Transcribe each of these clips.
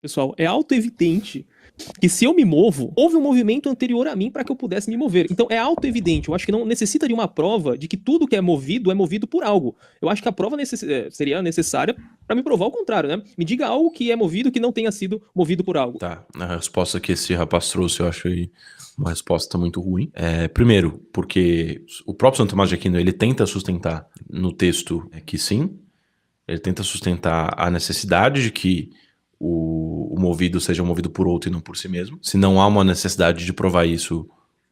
pessoal, é auto-evidente que se eu me movo, houve um movimento anterior a mim para que eu pudesse me mover. Então é auto-evidente. Eu acho que não necessita de uma prova de que tudo que é movido por algo. Eu acho que a prova seria necessária para me provar o contrário, né? Me diga algo que é movido que não tenha sido movido por algo. Tá, a resposta que esse rapaz trouxe eu acho aí uma resposta muito ruim. Primeiro, porque o próprio Santo Tomás de Aquino, ele tenta sustentar no texto que sim, ele tenta sustentar a necessidade de que o movido seja movido por outro e não por si mesmo. Se não há uma necessidade de provar isso,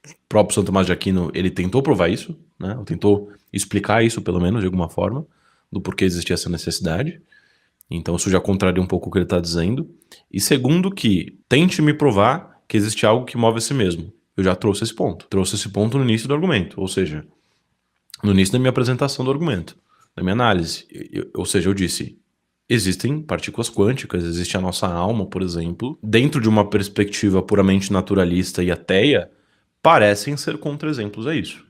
o próprio Santo Tomás de Aquino, ele tentou provar isso, né? Ou tentou explicar isso, pelo menos, de alguma forma, do porquê existia essa necessidade. Então isso já contraria um pouco o que ele está dizendo. E segundo que tente me provar que existe algo que move a si mesmo. Eu já trouxe esse ponto. Trouxe esse ponto no início do argumento, ou seja, no início da minha apresentação do argumento, da minha análise. Ou seja, eu disse, existem partículas quânticas, existe a nossa alma, por exemplo. Dentro de uma perspectiva puramente naturalista e ateia, parecem ser contra-exemplos a isso.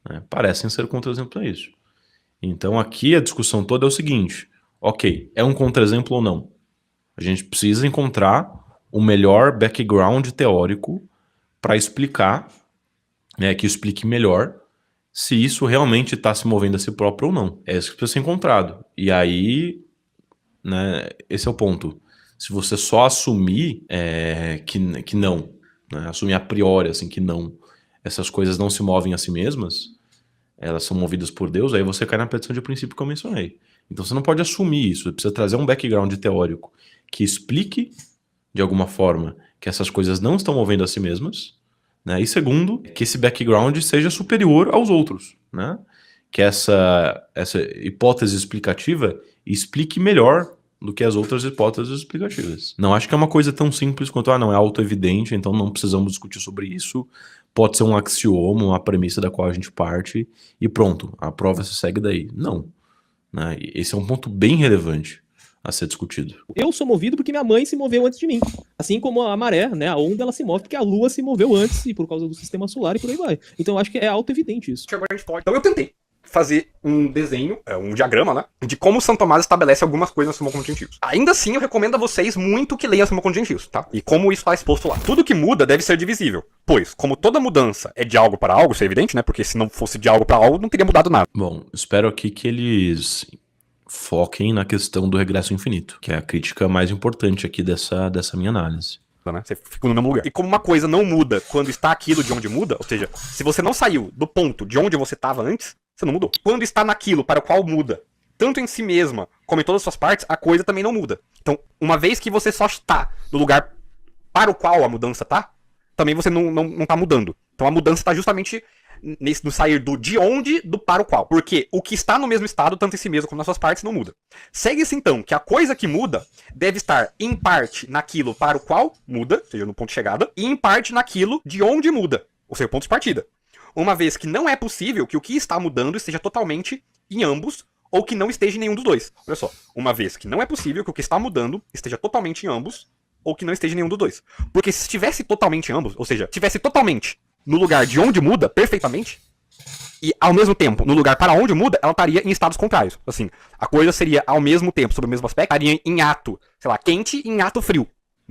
Né? Parecem ser contra-exemplos a isso. Então aqui a discussão toda é o seguinte... Ok, é um contra-exemplo ou não? A gente precisa encontrar o melhor background teórico para explicar, né, que explique melhor se isso realmente está se movendo a si próprio ou não. É isso que precisa ser encontrado. E aí, né, esse é o ponto. Se você só assumir que não, né, assumir a priori assim, que não, essas coisas não se movem a si mesmas, elas são movidas por Deus, aí você cai na petição de princípio que eu mencionei. Então você não pode assumir isso, você precisa trazer um background teórico que explique, de alguma forma, que essas coisas não estão movendo a si mesmas, né? E segundo, que esse background seja superior aos outros, né? Que essa hipótese explicativa explique melhor do que as outras hipóteses explicativas. Não acho que é uma coisa tão simples quanto, não, é auto-evidente, então não precisamos discutir sobre isso, pode ser um axioma, uma premissa da qual a gente parte, e pronto, a prova se segue daí. Não. Né? Esse é um ponto bem relevante a ser discutido. Eu sou movido porque minha mãe se moveu antes de mim. Assim como a maré, né? A onda, ela se move porque a lua se moveu antes e por causa do sistema solar e por aí vai. Então eu acho que é auto-evidente isso. Agora a gente pode... Então eu tentei fazer um desenho, um diagrama, né? De como Santo Tomás estabelece algumas coisas na Summa Conjuntius. Ainda assim, eu recomendo a vocês muito que leiam a Summa Conjuntius, tá? E como isso está exposto lá. Tudo que muda deve ser divisível. Pois, como toda mudança é de algo para algo, isso é evidente, né? Porque se não fosse de algo para algo, não teria mudado nada. Bom, espero aqui que eles foquem na questão do regresso infinito, que é a crítica mais importante aqui dessa minha análise. Né? Você fica no mesmo lugar. E como uma coisa não muda quando está aquilo de onde muda, ou seja, se você não saiu do ponto de onde você estava antes, você não mudou. Quando está naquilo para o qual muda, tanto em si mesma como em todas as suas partes, a coisa também não muda. Então, uma vez que você só está no lugar para o qual a mudança está, também você não está mudando. Então a mudança está justamente no sair do de onde, do para o qual. Porque o que está no mesmo estado, tanto em si mesmo como nas suas partes, não muda. Segue-se então que a coisa que muda deve estar em parte naquilo para o qual muda, ou seja, no ponto de chegada, e em parte naquilo de onde muda, ou seja, o ponto de partida. Uma vez que não é possível que o que está mudando esteja totalmente em ambos, ou que não esteja em nenhum dos dois. Olha só, uma vez que não é possível que o que está mudando esteja totalmente em ambos, ou que não esteja em nenhum dos dois. Porque se estivesse totalmente em ambos, ou seja, estivesse totalmente no lugar de onde muda, perfeitamente, e ao mesmo tempo, no lugar para onde muda, ela estaria em estados contrários. Assim, a coisa seria ao mesmo tempo, sob o mesmo aspecto, estaria em ato, sei lá, quente e em ato frio.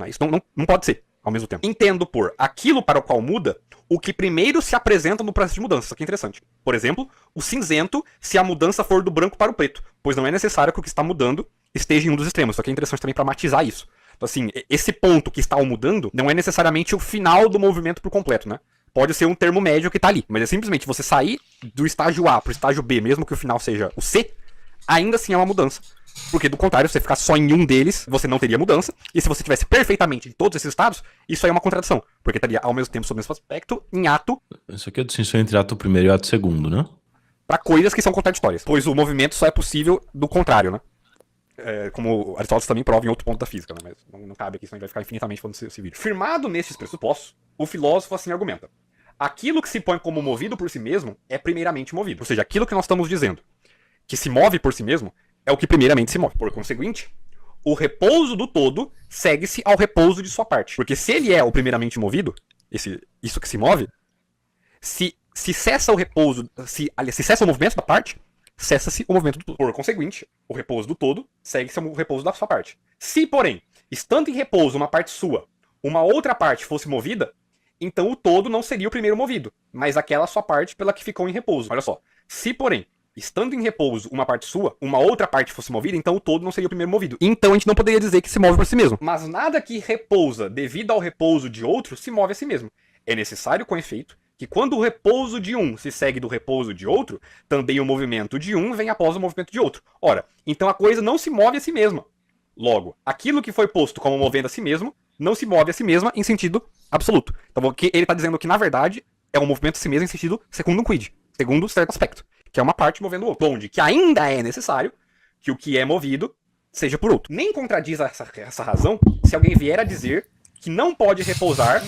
Isso não pode ser ao mesmo tempo. Entendo por aquilo para o qual muda, o que primeiro se apresenta no processo de mudança. Isso aqui é interessante. Por exemplo, o cinzento, se a mudança for do branco para o preto, pois não é necessário que o que está mudando esteja em um dos extremos. Isso aqui é interessante também para matizar isso. Então, assim, esse ponto que está mudando não é necessariamente o final do movimento por completo, né? Pode ser um termo médio que tá ali, mas é simplesmente você sair do estágio A pro estágio B, mesmo que o final seja o C, ainda assim é uma mudança. Porque do contrário, se você ficar só em um deles, você não teria mudança, e se você tivesse perfeitamente em todos esses estados, isso aí é uma contradição, porque estaria ao mesmo tempo sob o mesmo aspecto, em ato... Isso aqui é a distinção entre ato primeiro e ato segundo, né? Para coisas que são contraditórias, pois o movimento só é possível do contrário, né? Como Aristóteles também prova em outro ponto da física, né? Mas não cabe aqui, senão a gente vai ficar infinitamente falando desse vídeo. Firmado nesses pressupostos, o filósofo assim argumenta. Aquilo que se põe como movido por si mesmo é primeiramente movido. Ou seja, aquilo que nós estamos dizendo que se move por si mesmo é o que primeiramente se move. Por conseguinte, o repouso do todo segue-se ao repouso de sua parte. Porque se ele é o primeiramente movido, isso que se move, se cessa o repouso, se cessa o movimento da parte, cessa-se o movimento do todo. Por conseguinte, o repouso do todo segue-se o repouso da sua parte. Se, porém, estando em repouso uma parte sua, uma outra parte fosse movida, então o todo não seria o primeiro movido, mas aquela sua parte pela que ficou em repouso. Olha só. Se, porém, estando em repouso uma parte sua, uma outra parte fosse movida, então o todo não seria o primeiro movido. Então a gente não poderia dizer que se move por si mesmo. Mas nada que repousa devido ao repouso de outro se move a si mesmo. É necessário, com efeito, que quando o repouso de um se segue do repouso de outro, também o movimento de um vem após o movimento de outro. Ora, então a coisa não se move a si mesma. Logo, aquilo que foi posto como movendo a si mesmo, não se move a si mesma em sentido absoluto. Então o que ele está dizendo que, na verdade, é um movimento a si mesmo em sentido segundo um quid, segundo certo aspecto, que é uma parte movendo o outro. Onde que ainda é necessário que o que é movido seja por outro. Nem contradiz essa razão se alguém vier a dizer que não pode repousar.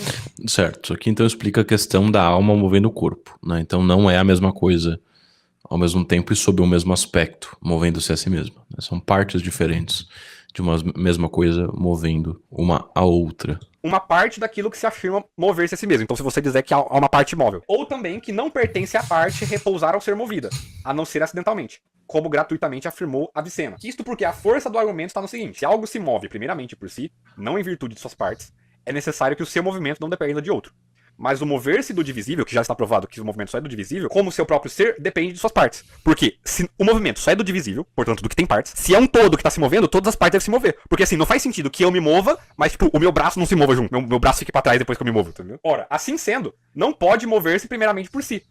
Certo, isso aqui então explica a questão da alma movendo o corpo, né? Então não é a mesma coisa ao mesmo tempo e sob o mesmo aspecto, movendo-se a si mesma, né? São partes diferentes de uma mesma coisa movendo uma a outra. Uma parte daquilo que se afirma mover-se a si mesmo. Então se você dizer que há uma parte móvel. Ou também que não pertence à parte repousar ao ser movida, a não ser acidentalmente, como gratuitamente afirmou Avicena. Isto porque a força do argumento está no seguinte: se algo se move primeiramente por si, não em virtude de suas partes, é necessário que o seu movimento não dependa de outro. Mas o mover-se do divisível, que já está provado que o movimento só é do divisível, como o seu próprio ser, depende de suas partes. Porque se o movimento só é do divisível, portanto do que tem partes, se é um todo que está se movendo, todas as partes devem se mover. Porque assim, não faz sentido que eu me mova, mas tipo, o meu braço não se mova junto. Meu braço fique pra trás depois que eu me movo, entendeu? Ora, assim sendo, não pode mover-se primeiramente por si.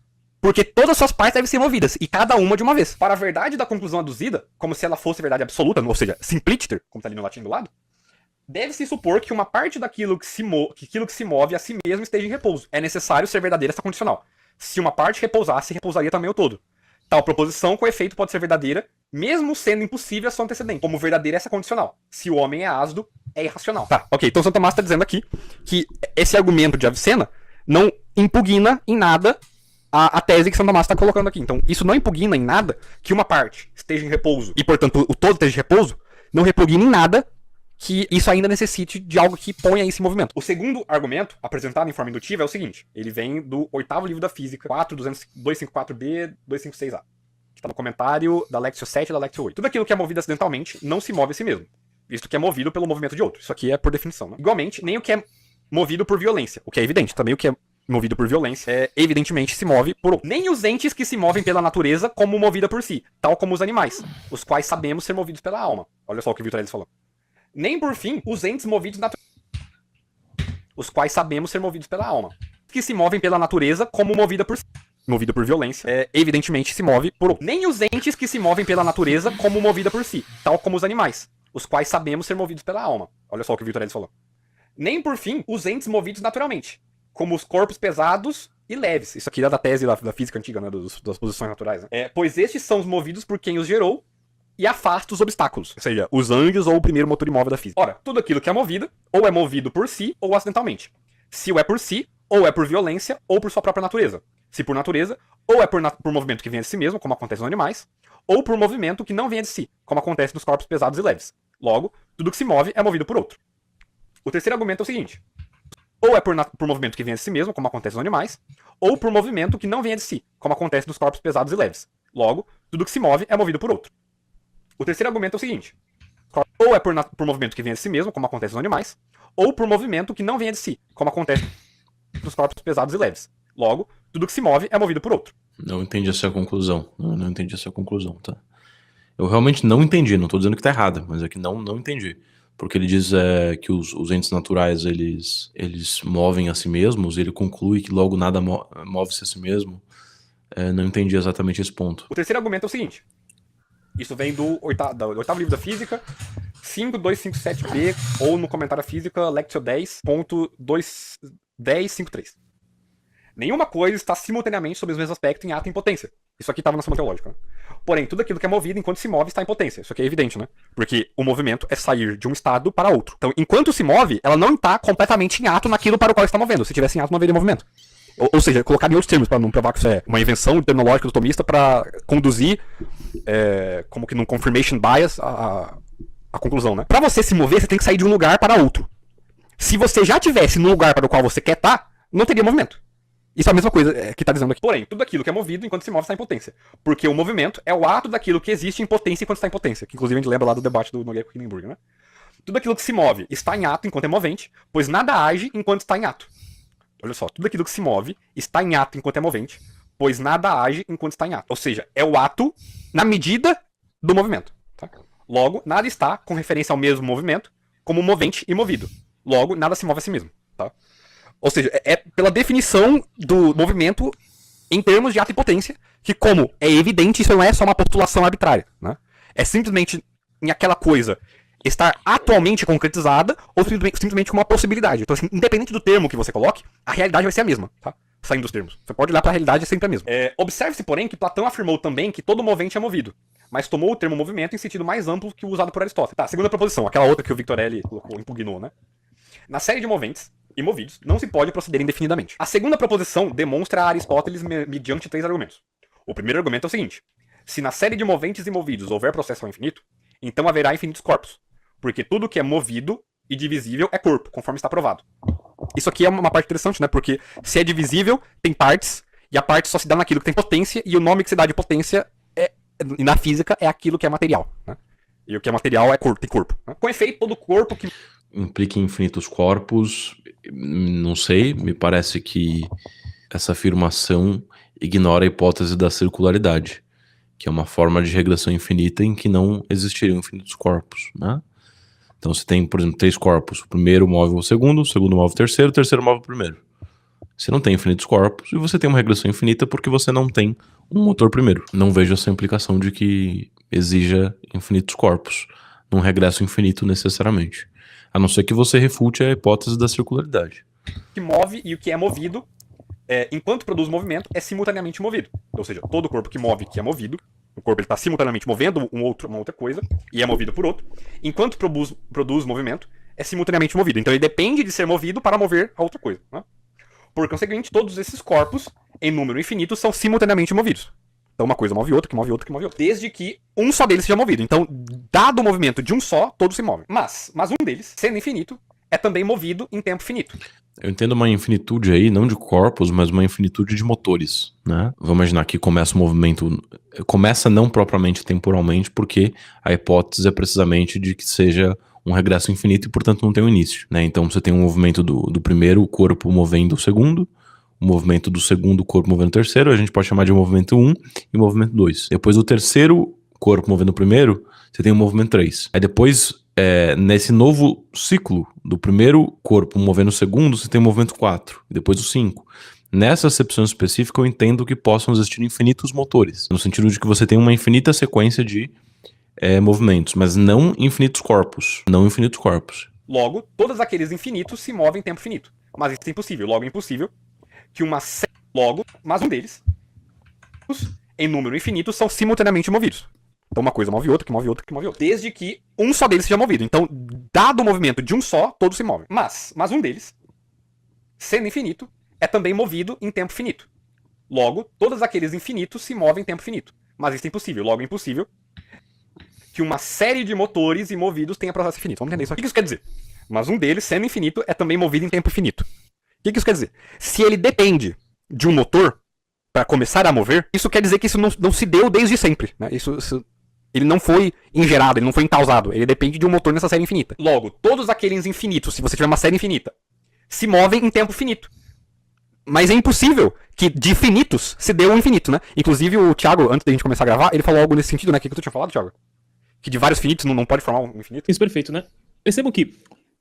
Porque todas as suas partes devem ser movidas, e cada uma de uma vez. Para a verdade da conclusão aduzida, como se ela fosse verdade absoluta, ou seja, simplicitor, como está ali no latim do lado, deve-se supor que uma parte daquilo que se move a si mesmo esteja em repouso. É necessário ser verdadeira essa condicional. Se uma parte repousasse, repousaria também o todo. Tal proposição com efeito pode ser verdadeira, mesmo sendo impossível a sua antecedente. Como verdadeira essa condicional. Se o homem é ácido, é irracional. Tá, ok. Então Santo Tomás está dizendo aqui que esse argumento de Avicena não impugna em nada a tese que Santo Tomás está colocando aqui. Então isso não impugna em nada que uma parte esteja em repouso e, portanto, o todo esteja em repouso, não repugna em nada que isso ainda necessite de algo que ponha isso em movimento. O segundo argumento, apresentado em forma indutiva, é o seguinte. Ele vem do 8º livro da Física, 254b, 256a. Que está no comentário da Lectio 7 e da Lectio 8. Tudo aquilo que é movido acidentalmente não se move a si mesmo, visto que é movido pelo movimento de outro. Isso aqui é por definição, né? Igualmente, nem o que é movido por violência, o que é evidente. Também o que é movido por violência evidentemente se move por outro. Nem os entes que se movem pela natureza como movida por si, tal como os animais, os quais sabemos ser movidos pela alma. Olha só o que o Vitor Ellis falou. Nem, por fim, os entes movidos os quais sabemos ser movidos pela alma. Que se movem pela natureza como movida por si. Movido por violência, evidentemente se move por outro. Nem os entes que se movem pela natureza como movida por si, tal como os animais, os quais sabemos ser movidos pela alma. Olha só o que o Vitor Ellis falou. Nem, por fim, os entes movidos naturalmente, como os corpos pesados e leves. Isso aqui é da tese da física antiga, né, das posições naturais. Né? Pois estes são os movidos por quem os gerou e afasta os obstáculos, ou seja, os anjos ou o primeiro motor imóvel da física. Ora, tudo aquilo que é movido, ou é movido por si, ou acidentalmente. Se o é por si, ou é por violência, ou por sua própria natureza. Se por natureza, ou é por movimento que vem de si mesmo, como acontece nos animais, ou por movimento que não vem de si, como acontece nos corpos pesados e leves. Logo, tudo que se move é movido por outro. O terceiro argumento é o seguinte: ou é por movimento que vem de si mesmo, como acontece nos animais, ou por movimento que não vem de si, como acontece nos corpos pesados e leves. Logo, tudo que se move é movido por outro. O terceiro argumento é o seguinte: ou é por movimento que vem de si mesmo, como acontece nos animais, ou por movimento que não vem de si, como acontece nos corpos pesados e leves. Logo, tudo que se move é movido por outro. Não entendi essa conclusão. Não entendi essa conclusão, tá? Eu realmente não entendi, não tô dizendo que tá errada, mas é que não entendi. Porque ele diz que os entes naturais, eles movem a si mesmos, e ele conclui que logo nada move-se a si mesmo. Não entendi exatamente esse ponto. O terceiro argumento é o seguinte: isso vem do 8º livro da Física, 5257b, ou no comentário da Física, Lectio 10.1053. Nenhuma coisa está simultaneamente sob os mesmos aspectos em ato e em potência. Isso aqui estava na Suma Teológica. Né? Porém, tudo aquilo que é movido enquanto se move está em potência. Isso aqui é evidente, né? Porque o movimento é sair de um estado para outro. Então, enquanto se move, ela não está completamente em ato naquilo para o qual está movendo. Se tivesse em ato, não haveria movimento. Ou seja, colocar em outros termos, para não provar que isso é uma invenção terminológica do tomista para conduzir, como que num confirmation bias, a conclusão, né? Para você se mover, você tem que sair de um lugar para outro. Se você já estivesse no lugar para o qual você quer estar, não teria movimento. Isso é a mesma coisa que tá dizendo aqui. Porém, tudo aquilo que é movido enquanto se move está em potência. Porque o movimento é o ato daquilo que existe em potência enquanto está em potência. Que inclusive a gente lembra lá do debate do Nogueira com Hindenburg, né? Tudo aquilo que se move está em ato enquanto é movente, pois nada age enquanto está em ato. Olha só, tudo aquilo que se move está em ato enquanto é movente, pois nada age enquanto está em ato. Ou seja, é o ato na medida do movimento. Tá? Logo, nada está, com referência ao mesmo movimento, como movente e movido. Logo, nada se move a si mesmo. Tá? Ou seja, é pela definição do movimento em termos de ato e potência, que como é evidente, isso não é só uma postulação arbitrária. Né? É simplesmente em aquela coisa estar atualmente concretizada ou simplesmente como uma possibilidade. Então, assim, independente do termo que você coloque, a realidade vai ser a mesma, tá? Saindo dos termos. Você pode olhar para a realidade, é sempre a mesma. Observe-se, porém, que Platão afirmou também que todo movente é movido, mas tomou o termo movimento em sentido mais amplo que o usado por Aristóteles. Tá, segunda proposição, aquela outra que o Victorelli colocou, impugnou, né? Na série de moventes e movidos, não se pode proceder indefinidamente. A segunda proposição demonstra a Aristóteles mediante 3 argumentos. O primeiro argumento é o seguinte: se na série de moventes e movidos houver processo ao infinito, então haverá infinitos corpos. Porque tudo que é movido e divisível é corpo, conforme está provado. Isso aqui é uma parte interessante, né? Porque se é divisível, tem partes, e a parte só se dá naquilo que tem potência, e o nome que se dá de potência na física é aquilo que é material. Né? E o que é material é corpo, tem corpo. Né? Com efeito, todo corpo que implica em infinitos corpos, não sei, me parece que essa afirmação ignora a hipótese da circularidade, que é uma forma de regressão infinita em que não existiriam infinitos corpos, né? Então você tem, por exemplo, 3 corpos. O primeiro move o segundo move o terceiro move o primeiro. Você não tem infinitos corpos e você tem uma regressão infinita porque você não tem um motor primeiro. Não vejo essa implicação de que exija infinitos corpos num regresso infinito necessariamente. A não ser que você refute a hipótese da circularidade. que move e o que é movido, enquanto produz movimento, é simultaneamente movido. Ou seja, todo corpo que move, que é movido, o corpo está simultaneamente movendo uma outra coisa e é movido por outro. Enquanto produz movimento, é simultaneamente movido. Então ele depende de ser movido para mover a outra coisa. Né? Por conseguinte, todos esses corpos, em número infinito, são simultaneamente movidos. Então uma coisa move outra, que move outra, que move outra. Desde que um só deles seja movido. Então, dado o movimento de um só, todos se movem. Mas um deles, sendo infinito, é também movido em tempo finito. Eu entendo uma infinitude aí, não de corpos, mas uma infinitude de motores, né? Vamos imaginar que começa o movimento, começa não propriamente temporalmente, porque a hipótese é precisamente de que seja um regresso infinito e, portanto, não tem um início, né? Então você tem um movimento do primeiro corpo movendo o segundo, o movimento do segundo corpo movendo o terceiro, a gente pode chamar de movimento 1 e movimento 2. Depois do terceiro corpo movendo o primeiro, você tem o movimento 3. Aí depois, nesse novo ciclo do primeiro corpo movendo o segundo, você tem o movimento 4, e depois o 5. Nessa acepção específica, eu entendo que possam existir infinitos motores, no sentido de que você tem uma infinita sequência de movimentos, mas não infinitos corpos. Não infinitos corpos. Logo, todos aqueles infinitos se movem em tempo finito. Mas isso é impossível. Logo, é impossível que mas um deles, em número infinito, são simultaneamente movidos. Então uma coisa move outra, que move outra, que move outra. Desde que um só deles seja movido. Então, dado o movimento de um só, todos se movem. Mas um deles, sendo infinito, é também movido em tempo finito. Logo, todos aqueles infinitos se movem em tempo finito. Mas isso é impossível. Logo, é impossível que uma série de motores e movidos tenha processo infinito. Vamos entender isso aqui. O que isso quer dizer? Mas um deles, sendo infinito, é também movido em tempo finito. O que isso quer dizer? Se ele depende de um motor para começar a mover, isso quer dizer que isso não se deu desde sempre. Né? Ele não foi ingerado, ele não foi encausado. Ele depende de um motor nessa série infinita. Logo, todos aqueles infinitos, se você tiver uma série infinita, se movem em tempo finito. Mas é impossível que de finitos se dê um infinito, né? Inclusive o Thiago, antes da gente começar a gravar, ele falou algo nesse sentido, né? O que tu tinha falado, Thiago? Que de vários finitos não pode formar um infinito. Isso, perfeito, né? Percebam que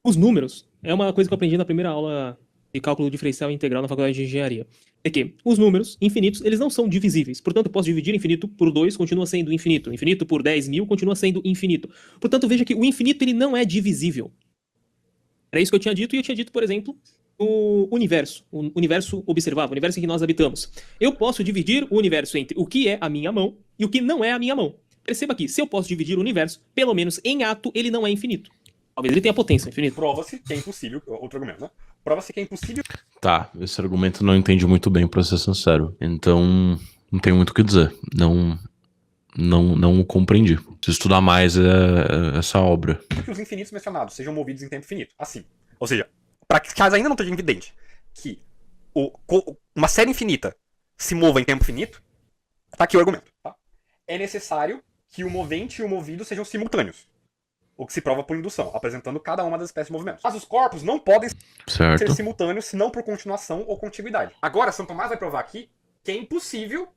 os números é uma coisa que eu aprendi na primeira aula de cálculo diferencial integral na faculdade de engenharia. É que os números infinitos, eles não são divisíveis. Portanto, eu posso dividir infinito por 2, continua sendo infinito. Infinito por 10.000, continua sendo infinito. Portanto, veja que o infinito, ele não é divisível. Era isso que eu tinha dito, e eu tinha dito, por exemplo, o universo observável, o universo em que nós habitamos. Eu posso dividir o universo entre o que é a minha mão e o que não é a minha mão. Perceba que, se eu posso dividir o universo, pelo menos em ato, ele não é infinito. Talvez ele tenha potência infinita. Prova-se que é impossível, outro argumento, né? Prova-se que é impossível. Tá, esse argumento não entendi muito bem, pra ser sincero. Então, não tenho muito o que dizer. Não o compreendi. Preciso estudar mais essa obra. Que os infinitos mencionados sejam movidos em tempo finito. Assim. Ou seja, para que caso ainda não esteja evidente que uma série infinita se mova em tempo finito, tá aqui o argumento, tá? É necessário que o movente e o movido sejam simultâneos, o que se prova por indução, apresentando cada uma das espécies de movimentos. Mas os corpos não podem ser simultâneos, senão por continuação ou contiguidade. Agora, São Tomás vai provar aqui que é impossível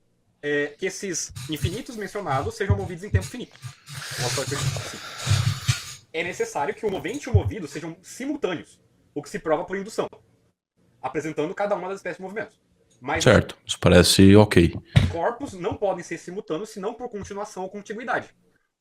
que esses infinitos mencionados sejam movidos em tempo finito. É necessário que o movente e o movido sejam simultâneos, o que se prova por indução, apresentando cada uma das espécies de movimentos. Mas certo, isso parece ok. Corpos não podem ser simultâneos, senão por continuação ou contiguidade.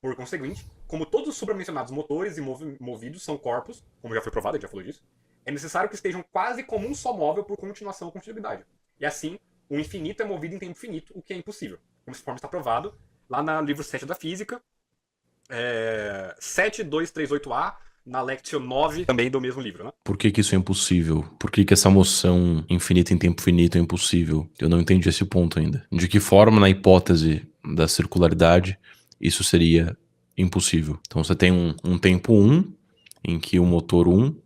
Por conseguinte, como todos os supramencionados motores e movidos são corpos, como já foi provado, a gente já falou disso, é necessário que estejam quase como um só móvel por continuação ou contiguidade. E assim, o infinito é movido em tempo finito, o que é impossível. Conforme está provado lá no livro 7 da Física, 7238A, na Lectio 9, também do mesmo livro, né? Por que isso é impossível? Por que essa moção infinita em tempo finito é impossível? Eu não entendi esse ponto ainda. De que forma, na hipótese da circularidade, isso seria impossível? Então você tem um tempo 1, em que o motor 1...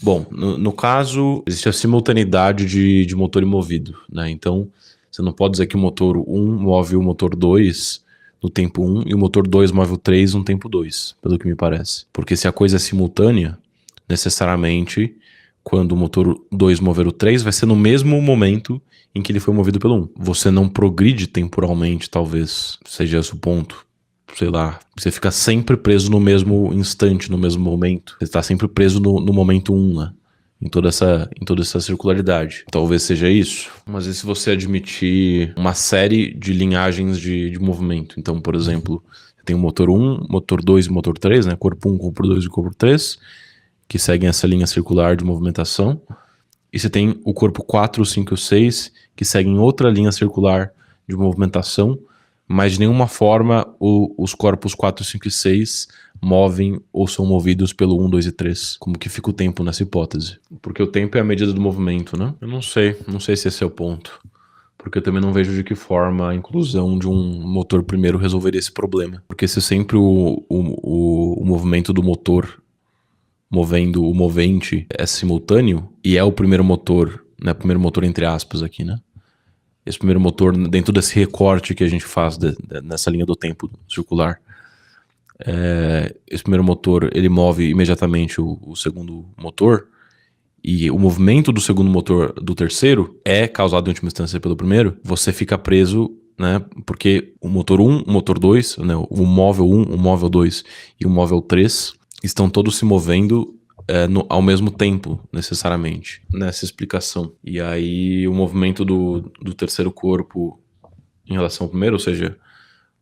Bom, no caso, existe a simultaneidade de motor e movido, né? Então, você não pode dizer que o motor 1 move o motor 2 no tempo 1 e o motor 2 move o 3 no tempo 2, pelo que me parece. Porque se a coisa é simultânea, necessariamente, quando o motor 2 mover o 3, vai ser no mesmo momento em que ele foi movido pelo 1. Você não progride temporalmente, talvez seja esse o ponto. Sei lá, você fica sempre preso no mesmo instante, no mesmo momento. Você está sempre preso no momento 1, né? Em toda essa circularidade. Talvez seja isso. Mas e se você admitir uma série de linhagens de movimento? Então, por exemplo, você tem o motor 1, motor 2 e motor 3, né? Corpo 1, corpo 2 e corpo 3, que seguem essa linha circular de movimentação. E você tem o corpo 4, 5 e 6, que seguem outra linha circular de movimentação, mas de nenhuma forma os corpos 4, 5 e 6 movem ou são movidos pelo 1, 2 e 3. Como que fica o tempo nessa hipótese? Porque o tempo é a medida do movimento, né? Eu não sei se esse é o ponto. Porque eu também não vejo de que forma a inclusão de um motor primeiro resolveria esse problema. Porque se sempre o movimento do motor movendo o movente é simultâneo, e é o primeiro motor, né? Primeiro motor entre aspas aqui, né? Esse primeiro motor, dentro desse recorte que a gente faz nessa linha do tempo circular, esse primeiro motor, ele move imediatamente o segundo motor, e o movimento do segundo motor do terceiro é causado em última instância pelo primeiro, você fica preso, né, porque o motor 1, o motor 2, né, o móvel 1, o móvel 2 e o móvel 3 estão todos se movendo ao mesmo tempo, necessariamente, nessa explicação. E aí o movimento do terceiro corpo em relação ao primeiro, ou seja,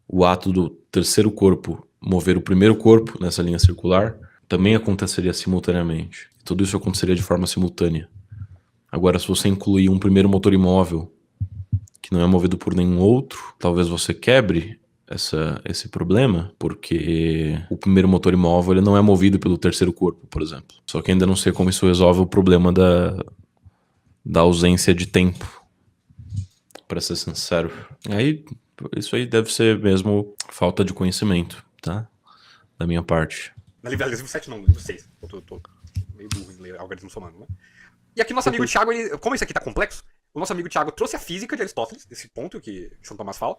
o ato do terceiro corpo mover o primeiro corpo nessa linha circular, também aconteceria simultaneamente. Tudo isso aconteceria de forma simultânea. Agora, se você incluir um primeiro motor imóvel, que não é movido por nenhum outro, talvez você quebre esse problema, porque o primeiro motor imóvel ele não é movido pelo terceiro corpo, por exemplo. Só que ainda não sei como isso resolve o problema da ausência de tempo, para ser sincero. Aí, isso aí deve ser mesmo falta de conhecimento, tá? Da minha parte. Na livro 7 não, no livro 6. Eu tô meio burro em ler algarismo somando, né? E aqui nosso amigo Thiago, como isso aqui tá complexo, o nosso amigo Thiago trouxe a física de Aristóteles, desse ponto que São Tomás fala,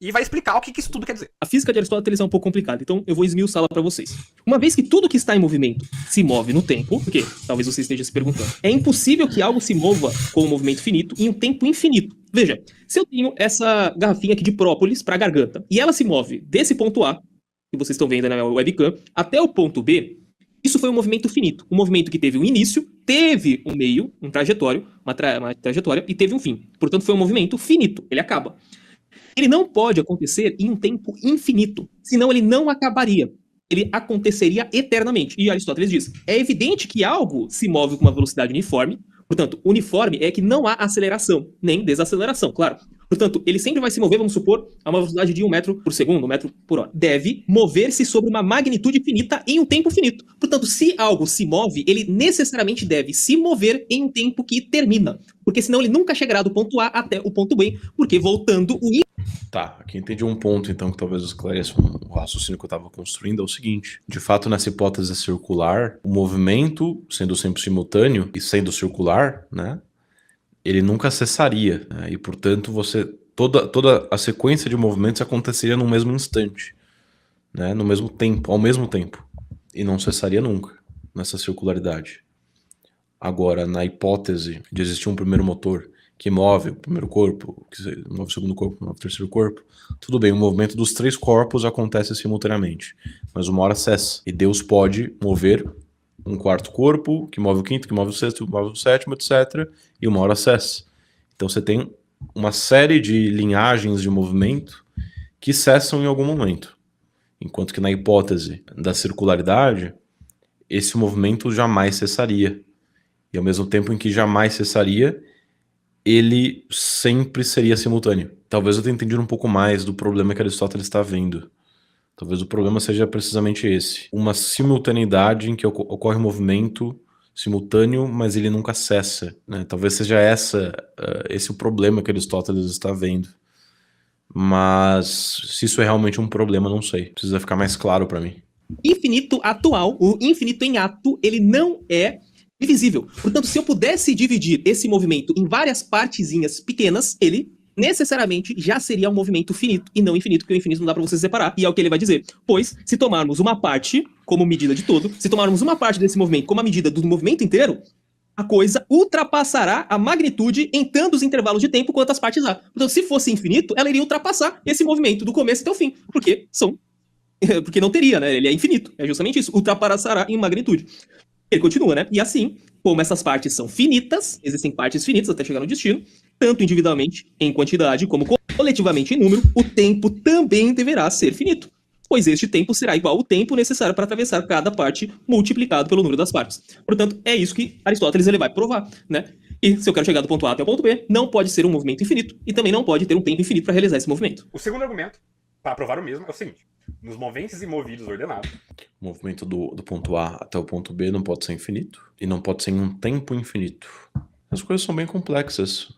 e vai explicar o que isso tudo quer dizer. A física de Aristóteles é um pouco complicada, então eu vou esmiuçá-la para vocês. Uma vez que tudo que está em movimento se move no tempo, porque talvez você esteja se perguntando, é impossível que algo se mova com um movimento finito em um tempo infinito. Veja, se eu tenho essa garrafinha aqui de própolis para a garganta, e ela se move desse ponto A, que vocês estão vendo na webcam, até o ponto B, isso foi um movimento finito. Um movimento que teve um início, teve um meio, uma trajetória, e teve um fim. Portanto, foi um movimento finito. Ele acaba. Ele não pode acontecer em um tempo infinito, senão ele não acabaria. Ele aconteceria eternamente. E Aristóteles diz, é evidente que algo se move com uma velocidade uniforme, portanto, uniforme é que não há aceleração, nem desaceleração, claro. Portanto, ele sempre vai se mover, vamos supor, a uma velocidade de 1 metro por segundo, 1 metro por hora. Deve mover-se sobre uma magnitude finita em um tempo finito. Portanto, se algo se move, ele necessariamente deve se mover em um tempo que termina. Porque senão ele nunca chegará do ponto A até o ponto B, porque voltando o... Tá, aqui entendi um ponto, então, que talvez esclareça o raciocínio que eu estava construindo, é o seguinte. De fato, nessa hipótese circular, o movimento, sendo sempre simultâneo e sendo circular, né, ele nunca cessaria, né? E, portanto, toda a sequência de movimentos aconteceria no mesmo instante, né? No mesmo tempo, ao mesmo tempo. E não cessaria nunca nessa circularidade. Agora, na hipótese de existir um primeiro motor que move o primeiro corpo, que move o segundo corpo, move o terceiro corpo, tudo bem, o movimento dos 3 corpos acontece simultaneamente, mas uma hora cessa. E Deus pode mover um 4º corpo, que move o 5º, que move o 6º, que move o 7º, etc. E uma hora cessa. Então você tem uma série de linhagens de movimento que cessam em algum momento. Enquanto que na hipótese da circularidade, esse movimento jamais cessaria. E ao mesmo tempo em que jamais cessaria, ele sempre seria simultâneo. Talvez eu tenha entendido um pouco mais do problema que Aristóteles está vendo. Talvez o problema seja precisamente esse. Uma simultaneidade em que ocorre um movimento simultâneo, mas ele nunca cessa, né? Talvez seja esse o problema que Aristóteles está vendo. Mas se isso é realmente um problema, não sei. Precisa ficar mais claro para mim. Infinito atual, o infinito em ato, ele não é divisível. Portanto, se eu pudesse dividir esse movimento em várias partezinhas pequenas, ele necessariamente já seria um movimento finito e não infinito, porque o infinito não dá pra você separar, e é o que ele vai dizer. Pois, se tomarmos uma parte como medida de todo, se tomarmos uma parte desse movimento como a medida do movimento inteiro, a coisa ultrapassará a magnitude em tantos intervalos de tempo quanto as partes há. Portanto, se fosse infinito, ela iria ultrapassar esse movimento do começo até o fim, porque não teria, né? Ele é infinito. É justamente isso. Ultrapassará em magnitude. Ele continua, né? E assim, como essas partes são finitas, existem partes finitas até chegar no destino, tanto individualmente em quantidade como coletivamente em número, o tempo também deverá ser finito, pois este tempo será igual ao tempo necessário para atravessar cada parte multiplicado pelo número das partes. Portanto, é isso que Aristóteles ele vai provar, né? E se eu quero chegar do ponto A até o ponto B, não pode ser um movimento infinito e também não pode ter um tempo infinito para realizar esse movimento. O segundo argumento, para provar o mesmo, é o seguinte: nos moventes e movidos ordenados, o movimento do ponto A até o ponto B não pode ser infinito e não pode ser em um tempo infinito. As coisas são bem complexas,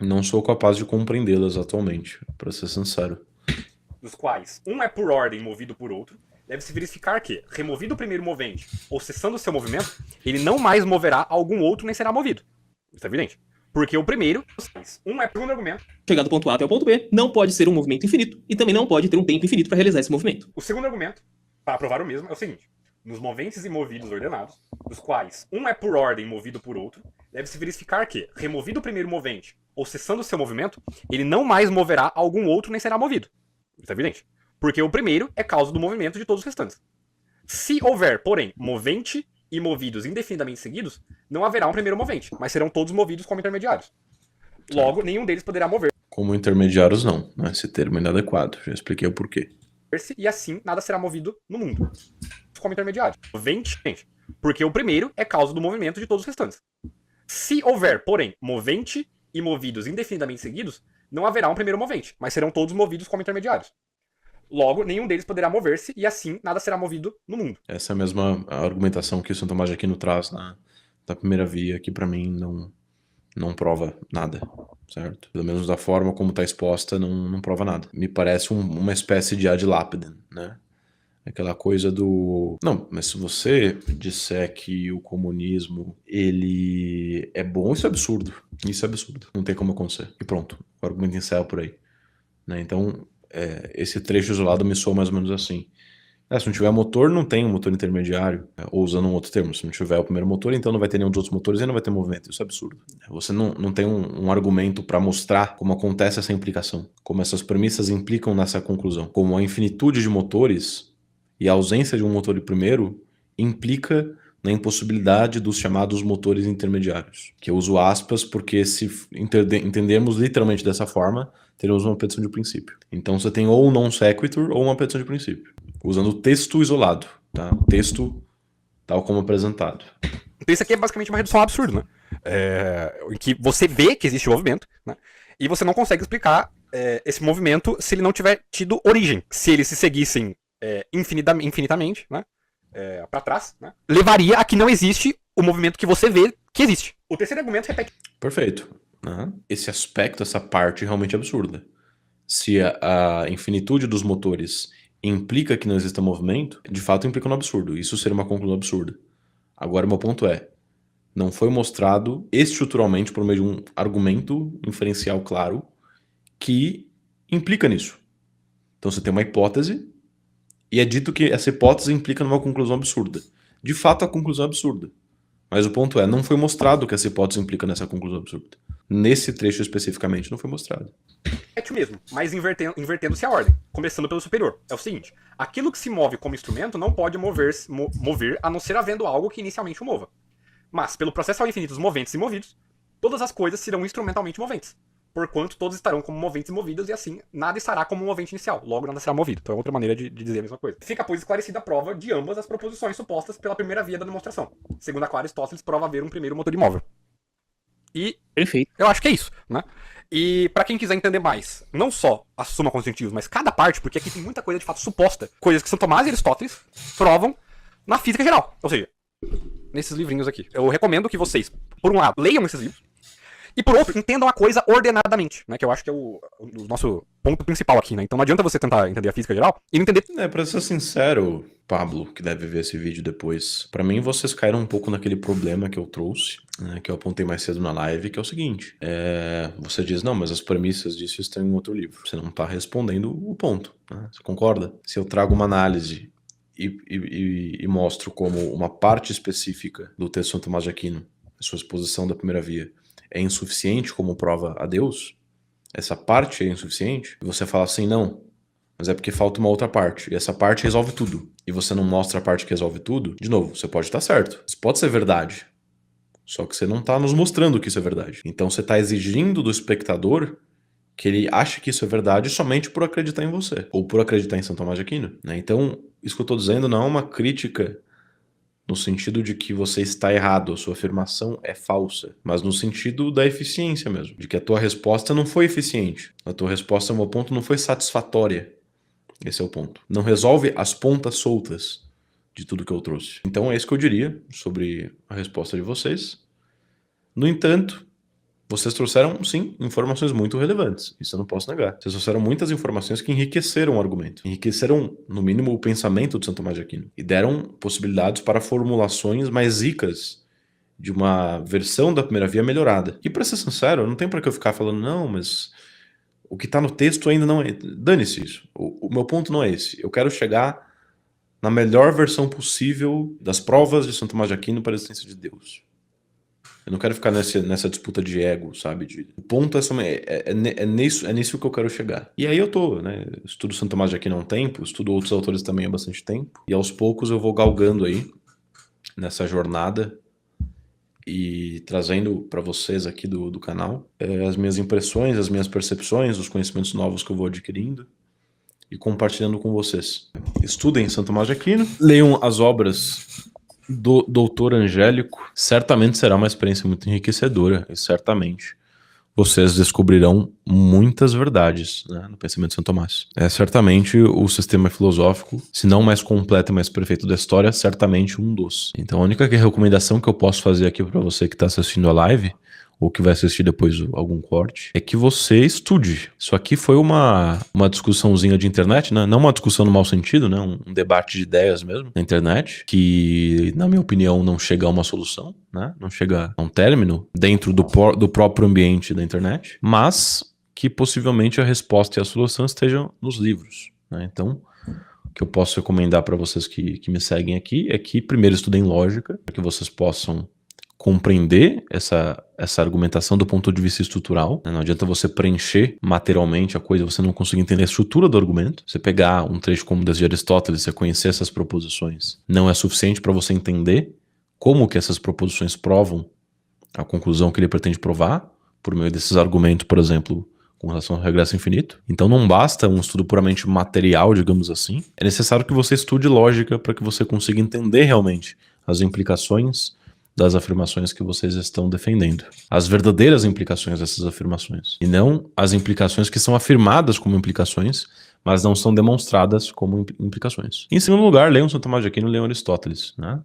Não sou capaz de compreendê-las atualmente, para ser sincero. dos quais um é por ordem movido por outro, deve-se verificar que, removido o primeiro movente ou cessando o seu movimento, ele não mais moverá algum outro nem será movido. Isso é evidente. Porque o primeiro, um é por um argumento. Chegar do ponto A até o ponto B não pode ser um movimento infinito e também não pode ter um tempo infinito para realizar esse movimento. O segundo argumento, para provar o mesmo, é o seguinte: nos moventes e movidos ordenados, dos quais um é por ordem movido por outro, deve-se verificar que, removido o primeiro movente ou cessando o seu movimento, ele não mais moverá algum outro nem será movido. Isso é evidente. Porque o primeiro é causa do movimento de todos os restantes. Se houver, porém, movente e movidos indefinidamente seguidos, não haverá um primeiro movente, mas serão todos movidos como intermediários. Logo, nenhum deles poderá mover-se, Como intermediários, não. Né? Esse termo é inadequado. Já expliquei o porquê. e assim nada será movido no mundo como intermediário. Movente, gente, porque o primeiro é causa do movimento de todos os restantes. Se houver, porém, movente e movidos indefinidamente seguidos, não haverá um primeiro movente, mas serão todos movidos como intermediários. Logo, nenhum deles poderá mover-se, e assim nada será movido no mundo. Essa é a mesma argumentação que o São Tomás de Aquino traz na primeira via, que para mim não prova nada, certo? Pelo menos da forma como está exposta, não prova nada. Me parece uma espécie de ad lapidem, né? Aquela coisa do... Não, mas se você disser que o comunismo, ele é bom, isso é absurdo. Isso é absurdo. Não tem como acontecer. E pronto, o argumento encerra por aí. Né? Então, esse trecho isolado me soa mais ou menos assim. Se não tiver motor, não tem um motor intermediário. Ou usando um outro termo, se não tiver o primeiro motor, então não vai ter nenhum dos outros motores e não vai ter movimento. Isso é absurdo. Você não tem um argumento para mostrar como acontece essa implicação. Como essas premissas implicam nessa conclusão. Como a infinitude de motores e a ausência de um motor primeiro implica na impossibilidade dos chamados motores intermediários. Que eu uso aspas porque se entendermos literalmente dessa forma, teremos uma petição de princípio. Então você tem ou um non sequitur ou uma petição de princípio. Usando o texto isolado, tá? O texto tal como apresentado. Então isso aqui é basicamente uma redução absurda, né? Em que você vê que existe movimento, né? E você não consegue explicar esse movimento se ele não tiver tido origem. Se eles se seguissem infinitamente, né? Para trás, né? Levaria a que não existe o movimento que você vê que existe. O terceiro argumento repete. Perfeito. Esse aspecto, essa parte realmente é absurda. Se a infinitude dos motores implica que não exista movimento, de fato implica no absurdo. Isso seria uma conclusão absurda. Agora, meu ponto é, não foi mostrado estruturalmente por meio de um argumento inferencial claro que implica nisso. Então você tem uma hipótese e é dito que essa hipótese implica numa conclusão absurda. De fato, a conclusão é absurda. Mas o ponto é, não foi mostrado que essa hipótese implica nessa conclusão absurda. Nesse trecho especificamente não foi mostrado. É mesmo, mas invertendo-se a ordem, começando pelo superior. É o seguinte, aquilo que se move como instrumento não pode mover a não ser havendo algo que inicialmente o mova. Mas, pelo processo ao infinito dos moventes e movidos, todas as coisas serão instrumentalmente moventes. Porquanto todos estarão como moventes e movidas, e assim, nada estará como movente inicial, logo nada será movido. Então é outra maneira de dizer a mesma coisa. Fica, pois, esclarecida a prova de ambas as proposições supostas pela primeira via da demonstração, segundo a qual Aristóteles prova haver um primeiro motor imóvel. E Perfeito. eu acho que é isso, né? E pra quem quiser entender mais, não só a suma constitutivos, mas cada parte, porque aqui tem muita coisa de fato suposta, coisas que São Tomás e Aristóteles provam na física geral. Ou seja, nesses livrinhos aqui. Eu recomendo que vocês, por um lado, leiam esses livros, e por outro, entendam a coisa ordenadamente, né? Que eu acho que é o nosso ponto principal aqui, né? Então não adianta você tentar entender a física geral e não entender. Pra ser sincero, Pablo, que deve ver esse vídeo depois, pra mim vocês caíram um pouco naquele problema que eu trouxe, né, que eu apontei mais cedo na live, que é o seguinte, você diz, não, mas as premissas disso estão em outro livro. Você não tá respondendo o ponto, né? Você concorda? Se eu trago uma análise e mostro como uma parte específica do texto de São Tomás de Aquino, a sua exposição da primeira via, é insuficiente como prova a Deus, essa parte é insuficiente, e você fala assim, não, mas é porque falta uma outra parte, e essa parte resolve tudo, e você não mostra a parte que resolve tudo, de novo, você pode estar certo, isso pode ser verdade, só que você não está nos mostrando que isso é verdade. Então você está exigindo do espectador que ele ache que isso é verdade somente por acreditar em você, ou por acreditar em São Tomás de Aquino, né? Então, isso que eu estou dizendo não é uma crítica no sentido de que você está errado, a sua afirmação é falsa, mas no sentido da eficiência mesmo, de que a tua resposta não foi eficiente, a tua resposta, no meu ponto, não foi satisfatória. Esse é o ponto. Não resolve as pontas soltas de tudo que eu trouxe. Então é isso que eu diria sobre a resposta de vocês. No entanto, vocês trouxeram, sim, informações muito relevantes. Isso eu não posso negar. Vocês trouxeram muitas informações que enriqueceram o argumento. Enriqueceram, no mínimo, o pensamento de São Tomás de Aquino. E deram possibilidades para formulações mais ricas de uma versão da primeira via melhorada. E, para ser sincero, não tem para que eu ficar falando, não, mas o que está no texto ainda não é... Dane-se isso. O meu ponto não é esse. Eu quero chegar na melhor versão possível das provas de São Tomás de Aquino para a existência de Deus. Eu não quero ficar nessa disputa de ego, sabe? O ponto é nisso que eu quero chegar. E aí eu tô, né? Estudo São Tomás de Aquino há um tempo, estudo outros autores também há bastante tempo. E aos poucos eu vou galgando aí nessa jornada e trazendo para vocês aqui do canal as minhas impressões, as minhas percepções, os conhecimentos novos que eu vou adquirindo e compartilhando com vocês. Estudem São Tomás de Aquino, leiam as obras do Doutor Angélico, certamente será uma experiência muito enriquecedora e certamente vocês descobrirão muitas verdades, né, no pensamento de São Tomás. É certamente o sistema filosófico, se não mais completo e mais perfeito da história, certamente um dos. Então a única recomendação que eu posso fazer aqui para você que está assistindo a live, ou que vai assistir depois algum corte, é que você estude. Isso aqui foi uma discussãozinha de internet, né? Não uma discussão no mau sentido, né? Um debate de ideias mesmo na internet, que, na minha opinião, não chega a uma solução, né? Não chega a um término dentro do próprio ambiente da internet, mas que possivelmente a resposta e a solução estejam nos livros, né? Então, o que eu posso recomendar para vocês que me seguem aqui é que primeiro estudem lógica, para que vocês possam compreender essa argumentação do ponto de vista estrutural, né? Não adianta você preencher materialmente a coisa, você não conseguir entender a estrutura do argumento. Você pegar um trecho como o de Aristóteles, você conhecer essas proposições, não é suficiente para você entender como que essas proposições provam a conclusão que ele pretende provar, por meio desses argumentos, por exemplo, com relação ao regresso infinito. Então não basta um estudo puramente material, digamos assim. É necessário que você estude lógica para que você consiga entender realmente as implicações das afirmações que vocês estão defendendo. As verdadeiras implicações dessas afirmações. E não as implicações que são afirmadas como implicações, mas não são demonstradas como implicações. Em segundo lugar, leiam São Tomás de Aquino e leiam Aristóteles, né?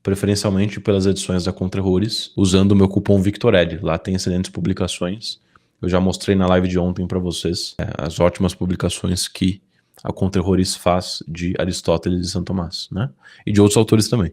Preferencialmente pelas edições da Contra Errores, usando o meu cupom VictorEd. Lá tem excelentes publicações. Eu já mostrei na live de ontem para vocês as ótimas publicações que a Contra Errores faz de Aristóteles e São Tomás, né? E de outros autores também.